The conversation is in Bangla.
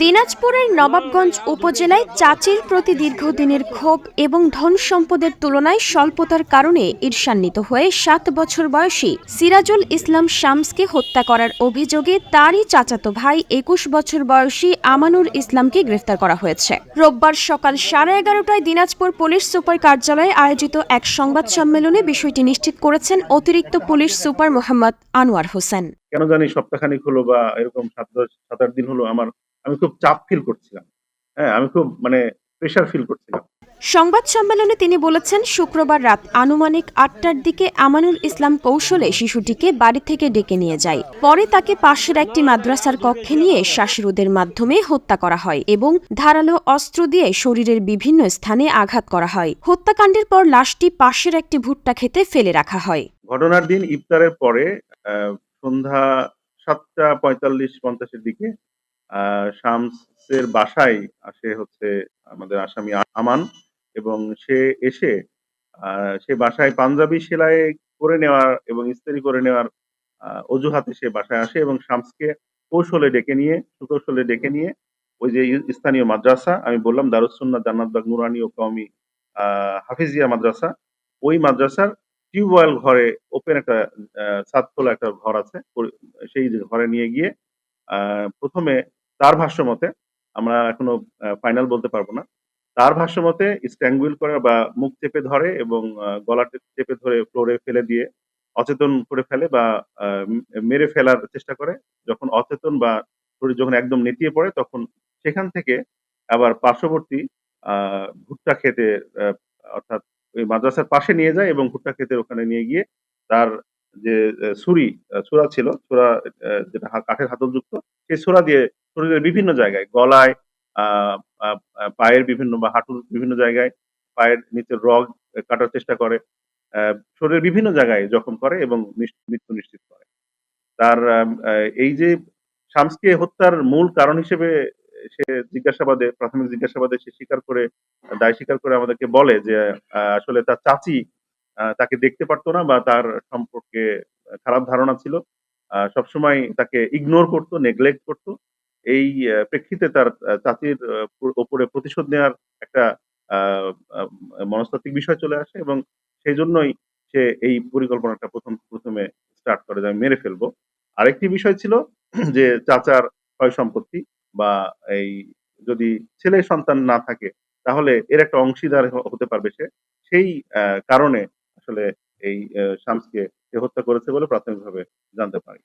দিনাজপুরের নবাবগঞ্জ উপজেলায় চাচির প্রতি দীর্ঘদিনের ক্ষোভ এবং ধন সম্পদের তুলনায় স্বল্পতার কারণে ঈর্ষান্বিত হয়ে ৭ বছর বয়সী সিরাজুল ইসলাম শামসকে হত্যা করার অভিযোগে তারই চাচাতো ভাই ২১ বছর বয়সী আমানুর ইসলামকে গ্রেফতার করা হয়েছে। রোববার সকাল 11:30টায় দিনাজপুর পুলিশ সুপার কার্যালয়ে আয়োজিত এক সংবাদ সম্মেলনে বিষয়টি নিশ্চিত করেছেন অতিরিক্ত পুলিশ সুপার মোহাম্মদ আনোয়ার হোসেন। কেন জানি সপ্তাহখানেক হলো বা এরকম ৭-৮ দিন হলো আমি খুব চাপ ফিল করছিলাম। হ্যাঁ, আমি খুব প্রেশার ফিল করছিলাম। সংবাদ সম্মেলনে তিনি বলেছেন, শুক্রবার রাত আনুমানিক ৮টার দিকে আমানুল ইসলাম কৌশলে শিশুটিকে বাড়ি থেকে ডেকে নিয়ে যায়। পরে তাকে পাশের একটি মাদ্রাসার কক্ষে নিয়ে শ্বাসরোধের মাধ্যমে হত্যা করা হয় এবং ধারালো অস্ত্র দিয়ে শরীরের বিভিন্ন স্থানে আঘাত করা হয়। হত্যাকাণ্ডের পর লাশটি পাশের একটি ভুট্টা খেতে ফেলে রাখা হয়। ঘটনার দিন ইফতারের পরে সন্ধ্যা ৭:৪৫-৫০ এর দিকে শামসের বাসায় আসে হচ্ছে আমাদের আসামি আমান, এবং সে এসে সে বাসায় পাঞ্জাবি সেলাই করে নেওয়ার এবং ইস্ত্রি করে নেওয়ার অজুহাতে সে বাসায় আসে এবং শামসকে সুকৌশলে ডেকে নিয়ে ওই যে স্থানীয় মাদ্রাসা, আমি বললাম দারুস সুন্নাহ জান্নাতবাগ নুরানি ও কওমি হাফিজিয়া মাদ্রাসা, ওই মাদ্রাসার টিউবওয়েল ঘরে ওপেন একটা ছাদ খোলা একটা ঘর আছে, সেই ঘরে নিয়ে গিয়ে প্রথমে তার ভাষ্য মতে, আমরা এখনো ফাইনাল বলতে পারবো না, তার ভাষ্য মতে স্ট্যাঙ্গুইল করে বা মুখ চেপে ধরে এবং গলা চেপে ধরে ফ্লোরে ফেলে দিয়ে অচেতন করে ফেলে বা মেরে ফেলার চেষ্টা করে। যখন অচেতন বা শরীর যখন একদম নেতিয়ে পড়ে, তখন সেখান থেকে আবার পার্শ্ববর্তী ভুট্টা ক্ষেতে, অর্থাৎ ওই মাদ্রাসার পাশে নিয়ে যায় এবং ভুট্টা ক্ষেতের ওখানে নিয়ে গিয়ে তার যে ছুরা ছিল, যেটা কাঠের হাতলযুক্ত, সেই ছুরা দিয়ে শরীরের বিভিন্ন জায়গায়, গলায়, আহ আহ পায়ের বিভিন্ন বা হাঁটুর বিভিন্ন জায়গায়, পায়ের নিচের রগ কাটার চেষ্টা করে, শরীরের বিভিন্ন জায়গায় জখম করে এবং মৃত্যু নিশ্চিত করে। তার এই যে শামসকে হত্যার মূল কারণ হিসেবে সে প্রাথমিক জিজ্ঞাসাবাদে সে দায় স্বীকার করে আমাদেরকে বলে যে আসলে তার চাচি তাকে দেখতে পারতো না বা তার সম্পর্কে খারাপ ধারণা ছিল, সবসময় তাকে ইগনোর করতো, নেগলেক্ট করতো। এই প্রেক্ষিতে তার চাচির ওপরে প্রতিশোধ নেওয়ার একটা আহ, আহ, মনস্তাত্ত্বিক বিষয় চলে আসে এবং সেই জন্যই সে এই পরিকল্পনাটা প্রথমে স্টার্ট করে যে আমি মেরে ফেলবো। আরেকটি বিষয় ছিল যে চাচার সয় সম্পত্তি বা এই যদি ছেলে সন্তান না থাকে তাহলে এর একটা অংশীদার হতে পারবে সে, সেই কারণে আসলে এই শামসকে সে হত্যা করেছে বলে প্রাথমিকভাবে জানতে পারি।